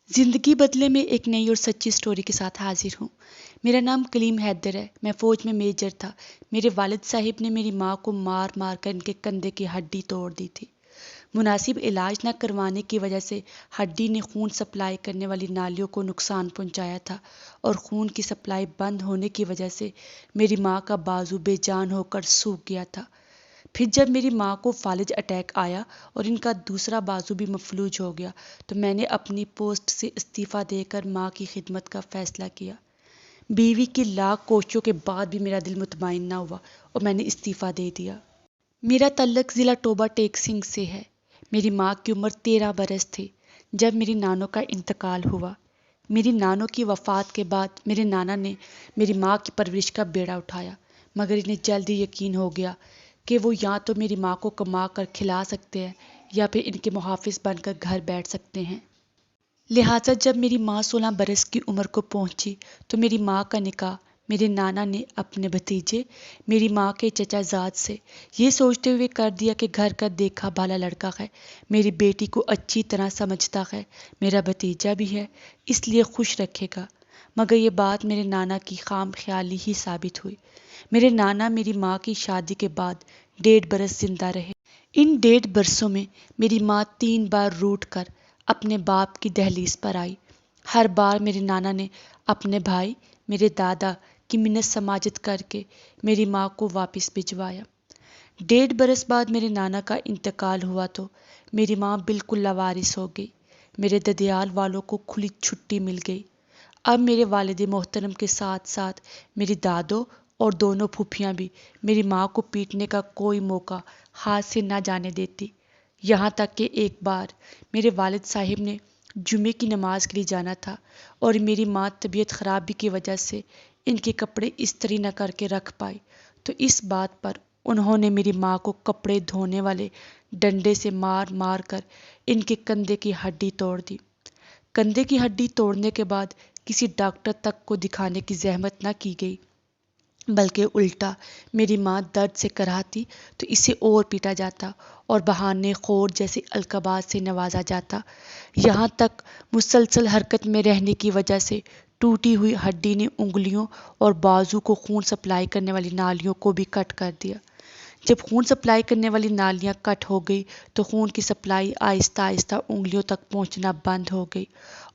زندگی بدلے میں ایک نئی اور سچی سٹوری کے ساتھ حاضر ہوں۔ میرا نام کلیم حیدر ہے۔ میں فوج میں میجر تھا۔ میرے والد صاحب نے میری ماں کو مار مار کر ان کے کندھے کی ہڈی توڑ دی تھی۔ مناسب علاج نہ کروانے کی وجہ سے ہڈی نے خون سپلائی کرنے والی نالیوں کو نقصان پہنچایا تھا اور خون کی سپلائی بند ہونے کی وجہ سے میری ماں کا بازو بے جان ہو کر سوکھ گیا تھا۔ پھر جب میری ماں کو فالج اٹیک آیا اور ان کا دوسرا بازو بھی مفلوج ہو گیا تو میں نے اپنی پوسٹ سے استعفیٰ دے کر ماں کی خدمت کا فیصلہ کیا۔ بیوی کی لاکھ کوششوں کے بعد بھی میرا دل مطمئن نہ ہوا اور میں نے استعفیٰ دے دیا۔ میرا تعلق ضلع ٹوبہ ٹیک سنگھ سے ہے۔ میری ماں کی عمر 13 برس تھی جب میری نانوں کا انتقال ہوا۔ میری نانوں کی وفات کے بعد میرے نانا نے میری ماں کی پرورش کا بیڑا اٹھایا، مگر انہیں جلد ہی یقین ہو گیا کہ وہ یا تو میری ماں کو کما کر کھلا سکتے ہیں یا پھر ان کے محافظ بن کر گھر بیٹھ سکتے ہیں۔ لہٰذا جب میری ماں 16 برس کی عمر کو پہنچی تو میری ماں کا نکاح میرے نانا نے اپنے بھتیجے میری ماں کے چچا زاد سے یہ سوچتے ہوئے کر دیا کہ گھر کا دیکھا بھالا لڑکا ہے، میری بیٹی کو اچھی طرح سمجھتا ہے، میرا بھتیجا بھی ہے، اس لیے خوش رکھے گا۔ مگر یہ بات میرے نانا کی خام خیالی ہی ثابت ہوئی۔ میرے نانا میری ماں کی شادی کے بعد 1.5 برس زندہ رہے۔ ان 1.5 برسوں میں میری ماں 3 بار روٹھ کر اپنے باپ کی دہلیز پر آئی۔ ہر بار میرے نانا نے اپنے بھائی میرے دادا کی منت سماجت کر کے میری ماں کو واپس بھجوایا۔ 1.5 برس بعد میرے نانا کا انتقال ہوا تو میری ماں بالکل لاوارث ہو گئی۔ میرے ددیال والوں کو کھلی چھٹی مل گئی۔ اب میرے والد محترم کے ساتھ ساتھ میری دادو اور دونوں پھوپھیاں بھی میری ماں کو پیٹنے کا کوئی موقع ہاتھ سے نہ جانے دیتی۔ یہاں تک کہ ایک بار میرے والد صاحب نے جمعے کی نماز کے لیے جانا تھا اور میری ماں طبیعت خرابی کی وجہ سے ان کے کپڑے استری نہ کر کے رکھ پائی تو اس بات پر انہوں نے میری ماں کو کپڑے دھونے والے ڈنڈے سے مار مار کر ان کے کندھے کی ہڈی توڑ دی۔ کندھے کی ہڈی توڑنے کے بعد کسی ڈاکٹر تک کو دکھانے کی زحمت نہ کی گئی، بلکہ الٹا میری ماں درد سے کراہتی تو اسے اور پیٹا جاتا اور بہانے خور جیسے القابات سے نوازا جاتا۔ یہاں تک مسلسل حرکت میں رہنے کی وجہ سے ٹوٹی ہوئی ہڈی نے انگلیوں اور بازو کو خون سپلائی کرنے والی نالیوں کو بھی کٹ کر دیا۔ جب خون سپلائی کرنے والی نالیاں کٹ ہو گئی تو خون کی سپلائی آہستہ آہستہ انگلیوں تک پہنچنا بند ہو گئی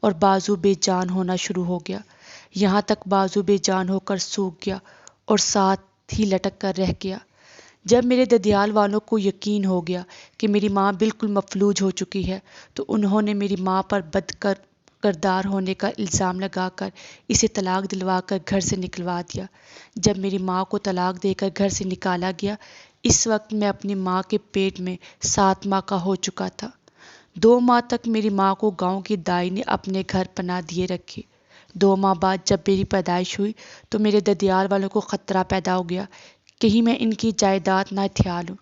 اور بازو بے جان ہونا شروع ہو گیا۔ یہاں تک بازو بے جان ہو کر سوکھ گیا اور ساتھ ہی لٹک کر رہ گیا۔ جب میرے ددیال والوں کو یقین ہو گیا کہ میری ماں بالکل مفلوج ہو چکی ہے تو انہوں نے میری ماں پر کردار ہونے کا الزام لگا کر اسے طلاق دلوا کر گھر سے نکلوا دیا۔ جب میری ماں کو طلاق دے کر گھر سے نکالا گیا، اس وقت میں اپنی ماں کے پیٹ میں 7 ماہ کا ہو چکا تھا۔ 2 ماہ تک میری ماں کو گاؤں کی دائی نے اپنے گھر پناہ دیے رکھی۔ 2 ماہ بعد جب میری پیدائش ہوئی تو میرے ددیال والوں کو خطرہ پیدا ہو گیا کہیں میں ان کی جائیداد نہ ہتھیا لوں،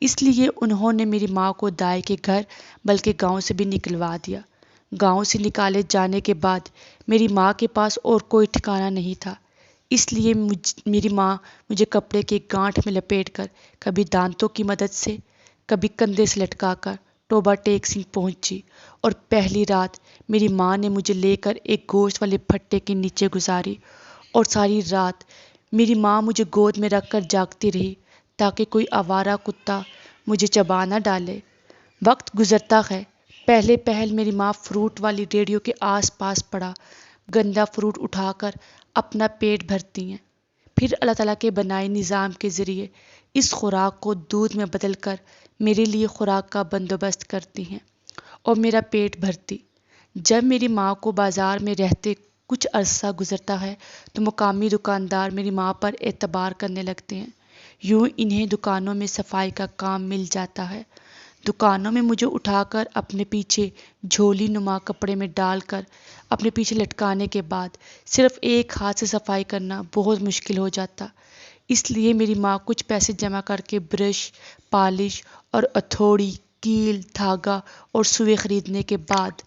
اس لیے انہوں نے میری ماں کو دائی کے گھر بلکہ گاؤں سے بھی نکلوا دیا۔ گاؤں سے نکالے جانے کے بعد میری ماں کے پاس اور کوئی ٹھکانہ نہیں تھا، اس لیے میری ماں مجھے کپڑے کے گانٹھ میں لپیٹ کر کبھی دانتوں کی مدد سے کبھی کندھے سے لٹکا کر ٹوبہ ٹیک سنگھ پہنچی اور پہلی رات میری ماں نے مجھے لے کر ایک گوشت والے بھٹے کے نیچے گزاری اور ساری رات میری ماں مجھے گود میں رکھ کر جاگتی رہی تاکہ کوئی آوارہ کتا مجھے چبا نہ ڈالے۔ وقت گزرتا ہے، پہلے پہل میری ماں فروٹ والی ریڑھیوں کے آس پاس پڑا گندا فروٹ اٹھا کر اپنا پیٹ بھرتی ہیں، پھر اللہ تعالیٰ کے بنائے نظام کے ذریعے اس خوراک کو دودھ میں بدل کر میرے لیے خوراک کا بندوبست کرتی ہیں اور میرا پیٹ بھرتی۔ جب میری ماں کو بازار میں رہتے کچھ عرصہ گزرتا ہے تو مقامی دکاندار میری ماں پر اعتبار کرنے لگتے ہیں، یوں انہیں دکانوں میں صفائی کا کام مل جاتا ہے۔ دکانوں میں مجھے اٹھا کر اپنے پیچھے جھولی نما کپڑے میں ڈال کر اپنے پیچھے لٹکانے کے بعد صرف ایک ہاتھ سے صفائی کرنا بہت مشکل ہو جاتا، اس لیے میری ماں کچھ پیسے جمع کر کے برش، پالش اور ہتھوڑی، کیل، دھاگا اور سوئی خریدنے کے بعد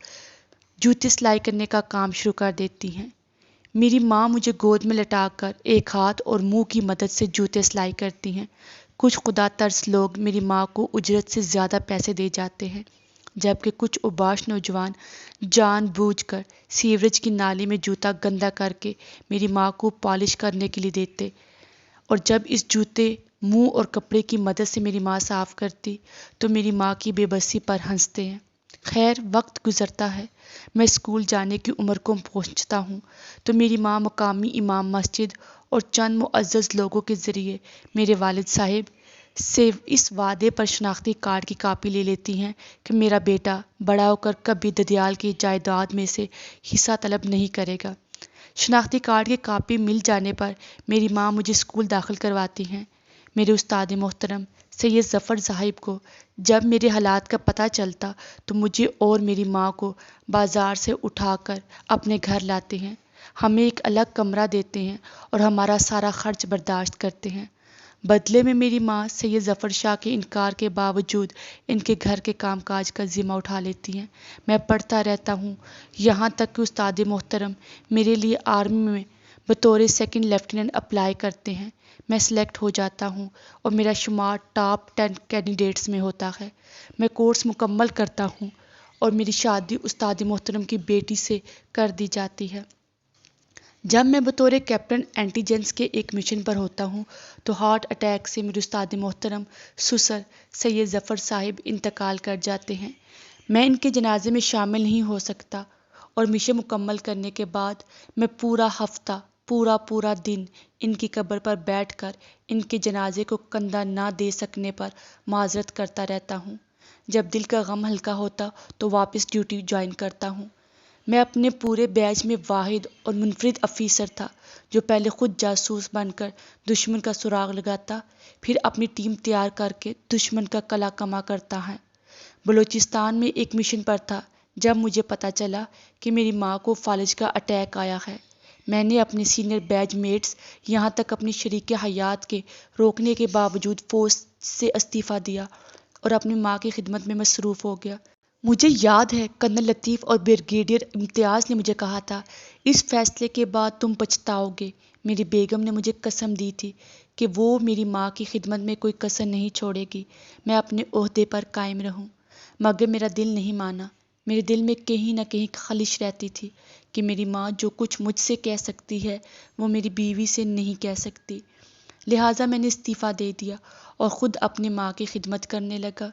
جوتے سلائی کرنے کا کام شروع کر دیتی ہیں۔ میری ماں مجھے گود میں لٹا کر ایک ہاتھ اور منہ کی مدد سے جوتے سلائی کرتی ہیں۔ کچھ خدا ترس لوگ میری ماں کو اجرت سے زیادہ پیسے دے جاتے ہیں۔ جبکہ کچھ اوباش نوجوان جان بوجھ کر سیوریج کی نالی میں جوتا گندا کر کے میری ماں کو پالش کرنے کے لیے دیتے، اور جب اس جوتے، منہ اور کپڑے کی مدد سے میری ماں صاف کرتی تو میری ماں کی بے بسی پر ہنستے ہیں۔ خیر، وقت گزرتا ہے، میں اسکول جانے کی عمر کو پہنچتا ہوں تو میری ماں مقامی امام مسجد اور چند معزز لوگوں کے ذریعے میرے والد صاحب سے اس وعدے پر شناختی کارڈ کی کاپی لے لیتی ہیں کہ میرا بیٹا بڑا ہو کر کبھی ددیال کی جائیداد میں سے حصہ طلب نہیں کرے گا۔ شناختی کارڈ کی کاپی مل جانے پر میری ماں مجھے اسکول داخل کرواتی ہیں۔ میرے استاد محترم سید ظفر صاحب کو جب میرے حالات کا پتہ چلتا تو مجھے اور میری ماں کو بازار سے اٹھا کر اپنے گھر لاتے ہیں، ہمیں ایک الگ کمرہ دیتے ہیں اور ہمارا سارا خرچ برداشت کرتے ہیں۔ بدلے میں میری ماں سید ظفر شاہ کے انکار کے باوجود ان کے گھر کے کام کاج کا ذمہ اٹھا لیتی ہیں۔ میں پڑھتا رہتا ہوں، یہاں تک کہ استاد محترم میرے لیے آرمی میں بطور سیکنڈ لیفٹیننٹ اپلائی کرتے ہیں۔ میں سلیکٹ ہو جاتا ہوں اور میرا شمار ٹاپ 10 کینڈیڈیٹس میں ہوتا ہے۔ میں کورس مکمل کرتا ہوں اور میری شادی استاد محترم کی بیٹی سے کر دی جاتی ہے۔ جب میں بطور کیپٹن انٹیلیجنس کے ایک مشن پر ہوتا ہوں تو ہارٹ اٹیک سے میرے استاد محترم سسر سید ظفر صاحب انتقال کر جاتے ہیں۔ میں ان کے جنازے میں شامل نہیں ہو سکتا اور مشن مکمل کرنے کے بعد میں پورا ہفتہ پورا دن ان کی قبر پر بیٹھ کر ان کے جنازے کو کندھا نہ دے سکنے پر معذرت کرتا رہتا ہوں۔ جب دل کا غم ہلکا ہوتا تو واپس ڈیوٹی جوائن کرتا ہوں۔ میں اپنے پورے بیچ میں واحد اور منفرد افیسر تھا جو پہلے خود جاسوس بن کر دشمن کا سراغ لگاتا، پھر اپنی ٹیم تیار کر کے دشمن کا قلع کما کرتا ہے۔ بلوچستان میں ایک مشن پر تھا جب مجھے پتہ چلا کہ میری ماں کو فالج کا اٹیک آیا ہے۔ میں نے اپنے سینئر بیچ میٹس یہاں تک اپنی شریک حیات کے روکنے کے باوجود فوج سے استعفیٰ دیا اور اپنی ماں کی خدمت میں مصروف ہو گیا۔ مجھے یاد ہے کرنل لطیف اور بریگیڈیئر امتیاز نے مجھے کہا تھا، اس فیصلے کے بعد تم پچھتاؤ گے۔ میری بیگم نے مجھے قسم دی تھی کہ وہ میری ماں کی خدمت میں کوئی کسر نہیں چھوڑے گی، میں اپنے عہدے پر قائم رہوں۔ مگر میرا دل نہیں مانا۔ میرے دل میں کہیں نہ کہیں خلش رہتی تھی کہ میری ماں جو کچھ مجھ سے کہہ سکتی ہے وہ میری بیوی سے نہیں کہہ سکتی۔ لہٰذا میں نے استعفیٰ دے دیا اور خود اپنی ماں کی خدمت کرنے لگا۔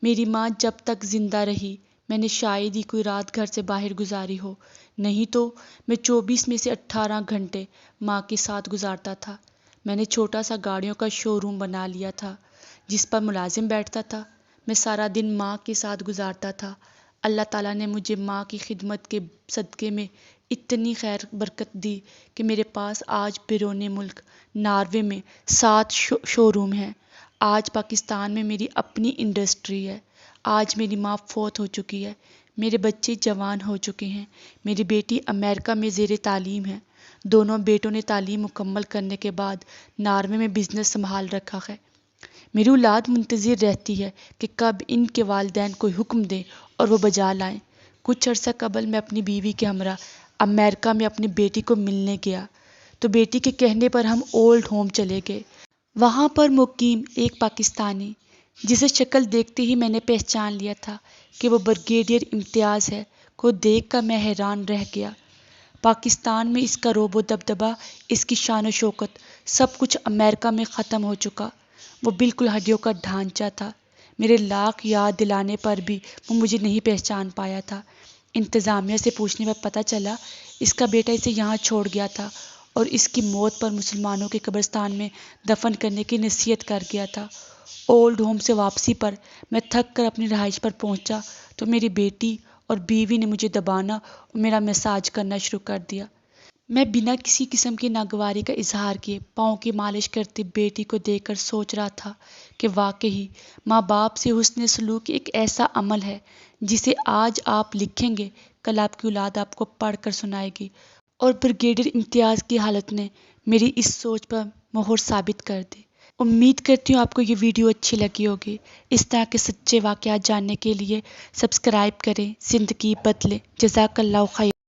میری ماں جب تک زندہ رہی میں نے شاید ہی کوئی رات گھر سے باہر گزاری ہو، نہیں تو میں 24 میں سے 18 گھنٹے ماں کے ساتھ گزارتا تھا۔ میں نے چھوٹا سا گاڑیوں کا شو روم بنا لیا تھا جس پر ملازم بیٹھتا تھا۔ میں سارا دن ماں کے ساتھ گزارتا تھا۔ اللہ تعالیٰ نے مجھے ماں کی خدمت کے صدقے میں اتنی خیر برکت دی کہ میرے پاس آج بیرون ملک ناروے میں 7 شو روم ہیں۔ آج پاکستان میں میری اپنی انڈسٹری ہے۔ آج میری ماں فوت ہو چکی ہے، میرے بچے جوان ہو چکے ہیں، میری بیٹی امریکہ میں زیر تعلیم ہے۔ دونوں بیٹوں نے تعلیم مکمل کرنے کے بعد ناروے میں بزنس سنبھال رکھا ہے۔ میری اولاد منتظر رہتی ہے کہ کب ان کے والدین کوئی حکم دیں اور وہ بجا لائیں۔ کچھ عرصہ قبل میں اپنی بیوی کے ہمراہ امریکہ میں اپنی بیٹی کو ملنے گیا تو بیٹی کے کہنے پر ہم اولڈ ہوم چلے گئے۔ وہاں پر مقیم ایک پاکستانی جسے شکل دیکھتے ہی میں نے پہچان لیا تھا کہ وہ بریگیڈیئر امتیاز ہے کو دیکھ کر میں حیران رہ گیا۔ پاکستان میں اس کا رعب و دبدبہ، اس کی شان و شوکت، سب کچھ امریکہ میں ختم ہو چکا۔ وہ بالکل ہڈیوں کا ڈھانچہ تھا۔ میرے لاکھ یاد دلانے پر بھی وہ مجھے نہیں پہچان پایا تھا۔ انتظامیہ سے پوچھنے پر پتہ چلا اس کا بیٹا اسے یہاں چھوڑ گیا تھا اور اس کی موت پر مسلمانوں کے قبرستان میں دفن کرنے کی نصیحت کر گیا تھا۔ اولڈ ہوم سے واپسی پر میں تھک کر اپنی رہائش پر پہنچا تو میری بیٹی اور بیوی نے مجھے دبانا اور میرا مساج کرنا شروع کر دیا۔ میں بنا کسی قسم کی ناگواری کا اظہار کیے پاؤں کی مالش کرتی بیٹی کو دیکھ کر سوچ رہا تھا کہ واقعی ماں باپ سے حسن سلوک ایک ایسا عمل ہے جسے آج آپ لکھیں گے، کل آپ کی اولاد آپ کو پڑھ کر سنائے گی، اور بریگیڈیئر امتیاز کی حالت نے میری اس سوچ پر مہر ثابت کر دی۔ امید کرتی ہوں آپ کو یہ ویڈیو اچھی لگی ہوگی۔ اس طرح کے سچے واقعات جاننے کے لیے سبسکرائب کریں۔ زندگی بدلے۔ جزاک اللہ خیر۔